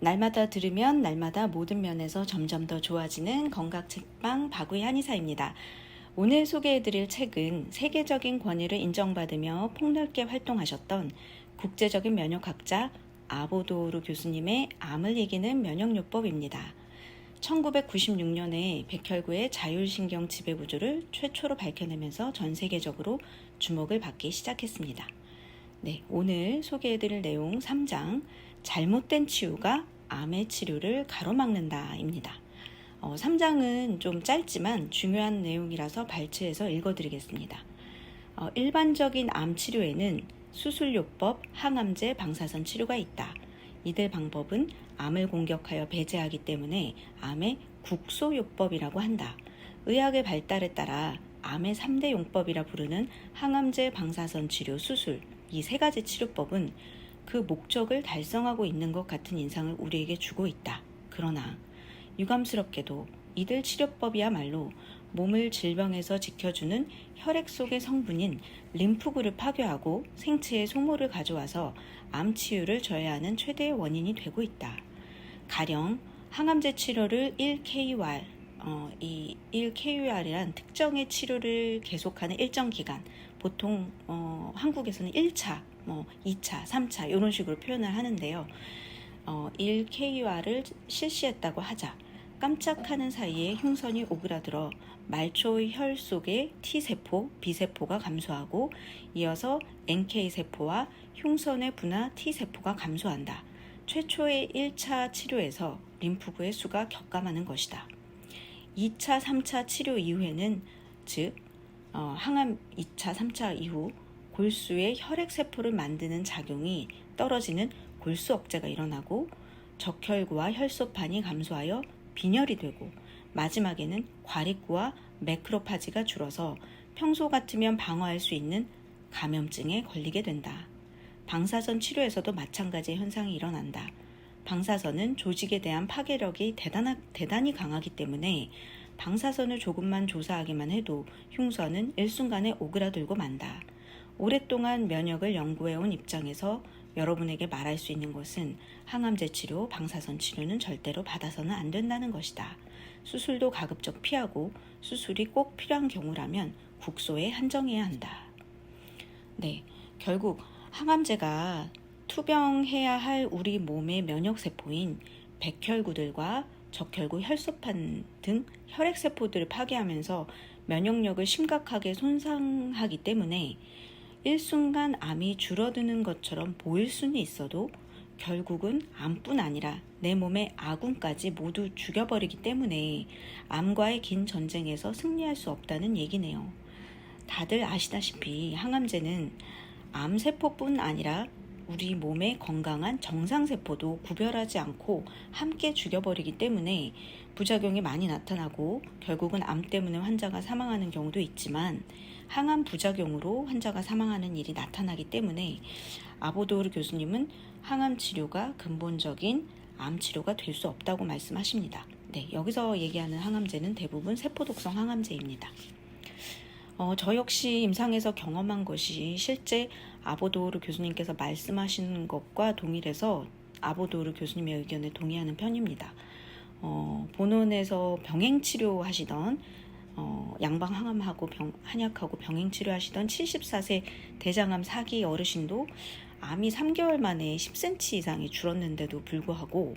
날마다 들으면 날마다 모든 면에서 점점 더 좋아지는 건강책방 바구이 한의사입니다. 오늘 소개해드릴 책은 세계적인 권위를 인정받으며 폭넓게 활동하셨던 국제적인 면역학자 아보도오르 교수님의 암을 이기는 면역요법입니다. 1996년에 백혈구의 자율신경 지배구조를 최초로 밝혀내면서 전 세계적으로 주목을 받기 시작했습니다. 네, 오늘 소개해드릴 내용 3장 잘못된 치유가 암의 치료를 가로막는다입니다. 3장은 좀 짧지만 중요한 내용이라서 발췌해서 읽어드리겠습니다. 일반적인 암 치료에는 수술요법, 항암제, 방사선 치료가 있다. 이들 방법은 암을 공격하여 배제하기 때문에 암의 국소요법이라고 한다. 의학의 발달에 따라 암의 3대 용법이라 부르는 항암제, 방사선 치료, 수술 이 세 가지 치료법은 그 목적을 달성하고 있는 것 같은 인상을 우리에게 주고 있다. 그러나 유감스럽게도 이들 치료법이야말로 몸을 질병에서 지켜주는 혈액 속의 성분인 림프구를 파괴하고 생체의 소모를 가져와서 암 치유를 저해하는 최대의 원인이 되고 있다. 가령 항암제 치료를 1KUR, 이 1KUR이란 특정의 치료를 계속하는 일정 기간, 보통 한국에서는 1차, 2차, 3차 이런 식으로 표현을 하는데요. 1KUR을 실시했다고 하자 깜짝하는 사이에 흉선이 오그라들어 말초의 혈 속의 T세포, B세포가 감소하고 이어서 NK세포와 흉선의 분화 T세포가 감소한다. 최초의 1차 치료에서 림프구의 수가 격감하는 것이다. 2차, 3차 치료 이후에는 즉 항암 2차, 3차 이후 골수의 혈액세포를 만드는 작용이 떨어지는 골수 억제가 일어나고 적혈구와 혈소판이 감소하여 빈혈이 되고 마지막에는 과립구와 매크로파지가 줄어서 평소 같으면 방어할 수 있는 감염증에 걸리게 된다. 방사선 치료에서도 마찬가지의 현상이 일어난다. 방사선은 조직에 대한 파괴력이 대단히 강하기 때문에 방사선을 조금만 조사하기만 해도 흉선은 일순간에 오그라들고 만다. 오랫동안 면역을 연구해온 입장에서 여러분에게 말할 수 있는 것은 항암제 치료, 방사선 치료는 절대로 받아서는 안 된다는 것이다. 수술도 가급적 피하고 수술이 꼭 필요한 경우라면 국소에 한정해야 한다. 네, 결국 항암제가 투병해야 할 우리 몸의 면역세포인 백혈구들과 적혈구, 혈소판 등 혈액세포들을 파괴하면서 면역력을 심각하게 손상하기 때문에 일순간 암이 줄어드는 것처럼 보일 수는 있어도 결국은 암뿐 아니라 내 몸의 아군까지 모두 죽여버리기 때문에 암과의 긴 전쟁에서 승리할 수 없다는 얘기네요. 다들 아시다시피 항암제는 암세포뿐 아니라 우리 몸의 건강한 정상세포도 구별하지 않고 함께 죽여버리기 때문에 부작용이 많이 나타나고 결국은 암 때문에 환자가 사망하는 경우도 있지만 항암 부작용으로 환자가 사망하는 일이 나타나기 때문에 아보도르 교수님은 항암 치료가 근본적인 암 치료가 될 수 없다고 말씀하십니다. 네, 여기서 얘기하는 항암제는 대부분 세포독성 항암제입니다. 저 역시 임상에서 경험한 것이 실제 아보도르 교수님께서 말씀하신 것과 동일해서 아보도르 교수님의 의견에 동의하는 편입니다. 본원에서 병행치료 하시던 양방 항암하고 한약하고 병행치료 하시던 74세 대장암 4기 어르신도 암이 3개월 만에 10cm 이상이 줄었는데도 불구하고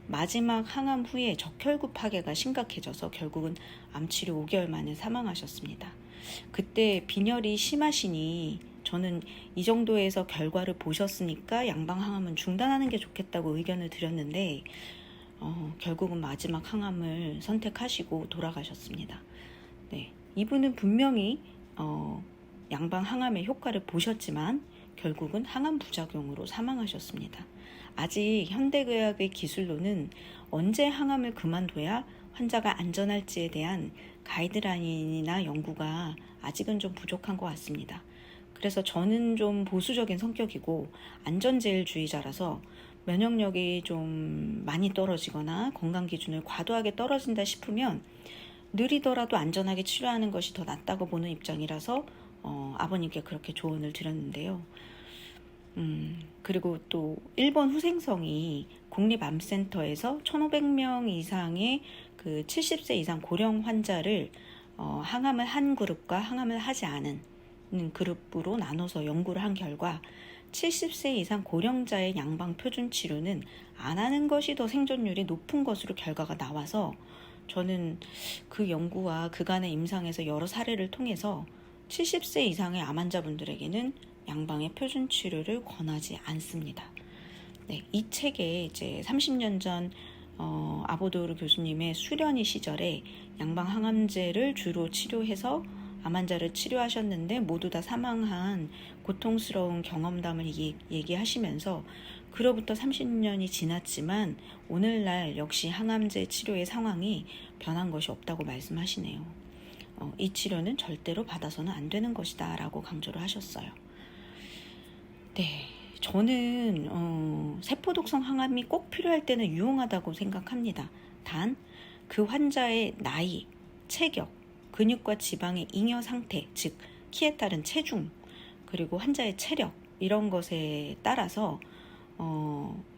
마지막 항암 후에 적혈구 파괴가 심각해져서 결국은 암치료 5개월 만에 사망하셨습니다. 그때 빈혈이 심하시니 저는 이 정도에서 결과를 보셨으니까 양방항암은 중단하는 게 좋겠다고 의견을 드렸는데 결국은 마지막 항암을 선택하시고 돌아가셨습니다. 네, 이분은 분명히 양방항암의 효과를 보셨지만 결국은 항암 부작용으로 사망하셨습니다. 아직 현대의학의 기술로는 언제 항암을 그만둬야 환자가 안전할지에 대한 가이드라인이나 연구가 아직은 좀 부족한 것 같습니다. 그래서 저는 좀 보수적인 성격이고 안전제일주의자라서 면역력이 좀 많이 떨어지거나 건강 기준을 과도하게 떨어진다 싶으면 느리더라도 안전하게 치료하는 것이 더 낫다고 보는 입장이라서 아버님께 그렇게 조언을 드렸는데요. 그리고 또 1번 후생성이 국립암센터에서 1,500명 이상의 그 70세 이상 고령 환자를 항암을 한 그룹과 항암을 하지 않은 그룹으로 나눠서 연구를 한 결과 70세 이상 고령자의 양방 표준 치료는 안 하는 것이 더 생존율이 높은 것으로 결과가 나와서 저는 그 연구와 그간의 임상에서 여러 사례를 통해서 70세 이상의 암 환자분들에게는 양방의 표준 치료를 권하지 않습니다. 네, 이 책에 이제 30년 전 아보도르 교수님의 수련의 시절에 양방 항암제를 주로 치료해서 암 환자를 치료하셨는데 모두 다 사망한 고통스러운 경험담을 얘기하시면서 그로부터 30년이 지났지만 오늘날 역시 항암제 치료의 상황이 변한 것이 없다고 말씀하시네요. 이 치료는 절대로 받아서는 안 되는 것이다 라고 강조를 하셨어요. 네, 저는 세포독성 항암이 꼭 필요할 때는 유용하다고 생각합니다. 단 그 환자의 나이, 체격, 근육과 지방의 잉여 상태, 즉 키에 따른 체중, 그리고 환자의 체력 이런 것에 따라서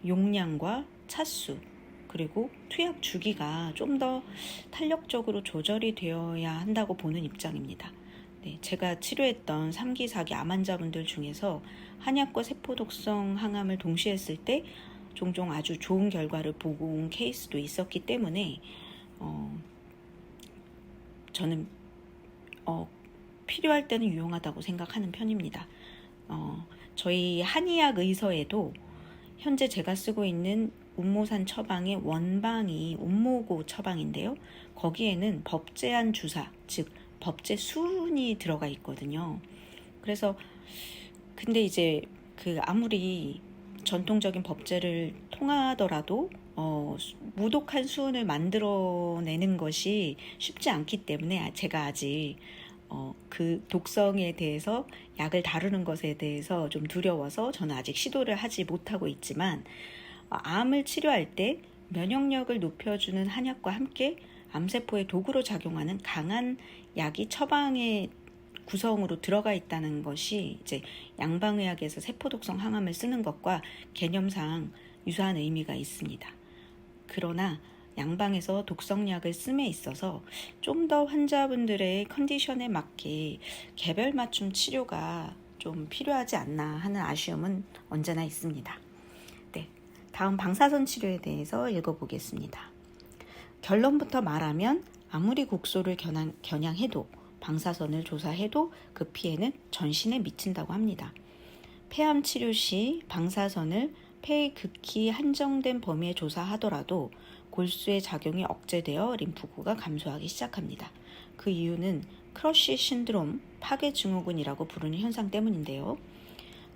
용량과 차수 그리고 투약 주기가 좀 더 탄력적으로 조절이 되어야 한다고 보는 입장입니다. 네, 제가 치료했던 3기, 4기 암 환자분들 중에서 한약과 세포독성 항암을 동시에 했을 때 종종 아주 좋은 결과를 보고 온 케이스도 있었기 때문에 저는 필요할 때는 유용하다고 생각하는 편입니다. 저희 한의학 의서에도 현재 제가 쓰고 있는 운모산 처방의 원방이 운모고 처방인데요. 거기에는 법제한 주사, 즉 법제 수은이 들어가 있거든요. 그래서 근데 이제 그 아무리 전통적인 법제를 통하더라도 무독한 수은을 만들어내는 것이 쉽지 않기 때문에 제가 아직 그 독성에 대해서 약을 다루는 것에 대해서 좀 두려워서 저는 아직 시도를 하지 못하고 있지만 암을 치료할 때 면역력을 높여주는 한약과 함께 암세포의 도구로 작용하는 강한 약이 처방의 구성으로 들어가 있다는 것이 이제 양방의학에서 세포독성 항암을 쓰는 것과 개념상 유사한 의미가 있습니다. 그러나 양방에서 독성약을 씀에 있어서 좀 더 환자분들의 컨디션에 맞게 개별 맞춤 치료가 좀 필요하지 않나 하는 아쉬움은 언제나 있습니다. 네, 다음 방사선 치료에 대해서 읽어보겠습니다. 결론부터 말하면 아무리 국소를 겨냥해도 방사선을 조사해도 그 피해는 전신에 미친다고 합니다. 폐암 치료 시 방사선을 폐의 극히 한정된 범위에 조사하더라도 골수의 작용이 억제되어 림프구가 감소하기 시작합니다. 그 이유는 크러쉬 신드롬, 파괴 증후군이라고 부르는 현상 때문인데요.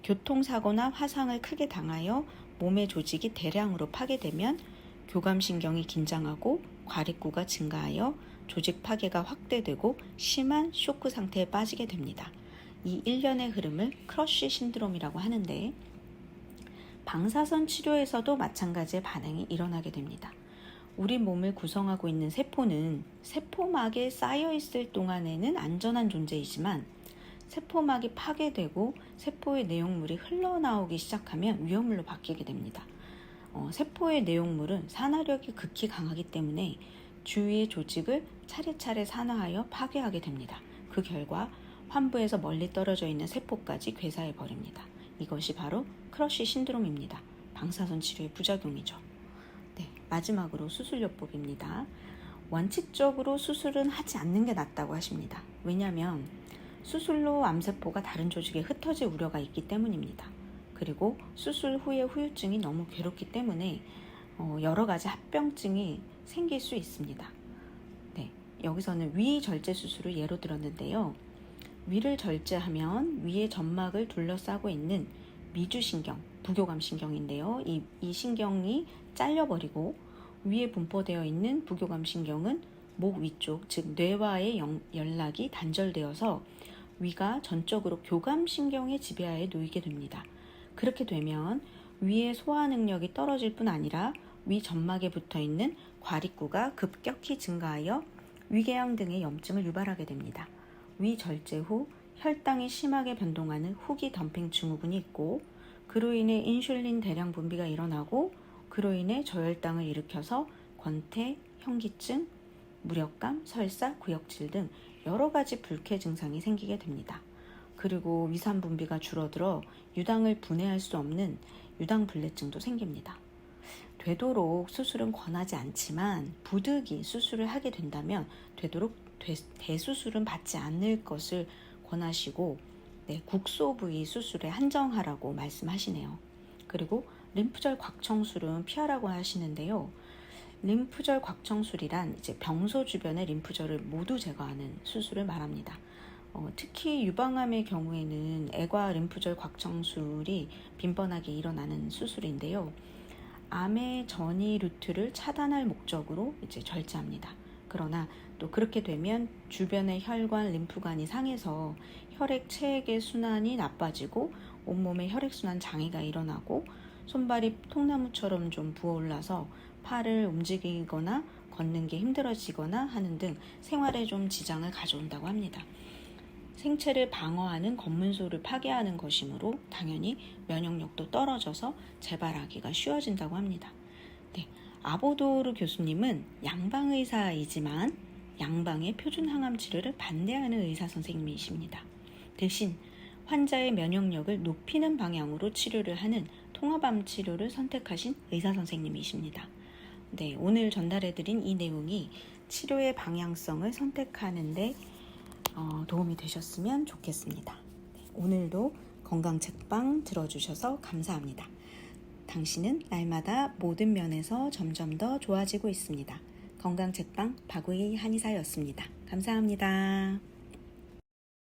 교통사고나 화상을 크게 당하여 몸의 조직이 대량으로 파괴되면 교감신경이 긴장하고 과립구가 증가하여 조직 파괴가 확대되고 심한 쇼크 상태에 빠지게 됩니다. 이 일련의 흐름을 크러쉬 신드롬이라고 하는데 방사선 치료에서도 마찬가지의 반응이 일어나게 됩니다. 우리 몸을 구성하고 있는 세포는 세포막에 쌓여 있을 동안에는 안전한 존재이지만 세포막이 파괴되고 세포의 내용물이 흘러나오기 시작하면 위험물로 바뀌게 됩니다. 세포의 내용물은 산화력이 극히 강하기 때문에 주위의 조직을 차례차례 산화하여 파괴하게 됩니다. 그 결과 환부에서 멀리 떨어져 있는 세포까지 괴사해 버립니다. 이것이 바로 크러쉬 신드롬입니다. 방사선 치료의 부작용이죠. 네, 마지막으로 수술요법입니다. 원칙적으로 수술은 하지 않는 게 낫다고 하십니다. 왜냐하면 수술로 암세포가 다른 조직에 흩어질 우려가 있기 때문입니다. 그리고 수술 후의 후유증이 너무 괴롭기 때문에 여러 가지 합병증이 생길 수 있습니다. 네, 여기서는 위 절제 수술을 예로 들었는데요. 위를 절제하면 위의 점막을 둘러싸고 있는 미주신경, 부교감신경인데요. 이 신경이 잘려버리고 위에 분포되어 있는 부교감신경은 목 위쪽, 즉 뇌와의 연락이 단절되어서 위가 전적으로 교감신경의 지배하에 놓이게 됩니다. 그렇게 되면 위의 소화 능력이 떨어질 뿐 아니라 위 점막에 붙어있는 과립구가 급격히 증가하여 위궤양 등의 염증을 유발하게 됩니다. 위 절제 후 혈당이 심하게 변동하는 후기 덤핑 증후군이 있고 그로 인해 인슐린 대량 분비가 일어나고 그로 인해 저혈당을 일으켜서 권태, 현기증, 무력감, 설사, 구역질 등 여러 가지 불쾌 증상이 생기게 됩니다. 그리고 위산 분비가 줄어들어 유당을 분해할 수 없는 유당불내증도 생깁니다. 되도록 수술은 권하지 않지만 부득이 수술을 하게 된다면 되도록 대수술은 받지 않을 것을 권하시고 국소 부위 수술에 한정하라고 말씀하시네요. 그리고 림프절 곽청술은 피하라고 하시는데요. 림프절 곽청술이란 이제 병소 주변의 림프절을 모두 제거하는 수술을 말합니다. 특히 유방암의 경우에는 애과 림프절 곽청술이 빈번하게 일어나는 수술인데요. 암의 전이 루트를 차단할 목적으로 이제 절제합니다. 그러나 또 그렇게 되면 주변의 혈관, 림프관이 상해서 혈액, 체액의 순환이 나빠지고 온몸에 혈액순환 장애가 일어나고 손발이 통나무처럼 좀 부어올라서 팔을 움직이거나 걷는 게 힘들어지거나 하는 등 생활에 좀 지장을 가져온다고 합니다. 생체를 방어하는 검문소를 파괴하는 것이므로 당연히 면역력도 떨어져서 재발하기가 쉬워진다고 합니다. 아보도르 교수님은 양방의사이지만 양방의 표준 항암 치료를 반대하는 의사 선생님이십니다. 대신 환자의 면역력을 높이는 방향으로 치료를 하는 통합암 치료를 선택하신 의사 선생님이십니다. 오늘 전달해드린 이 내용이 치료의 방향성을 선택하는 데 도움이 되셨으면 좋겠습니다. 오늘도 건강책방 들어주셔서 감사합니다. 당신은 날마다 모든 면에서 점점 더 좋아지고 있습니다. 건강책방 박우희 한의사였습니다. 감사합니다.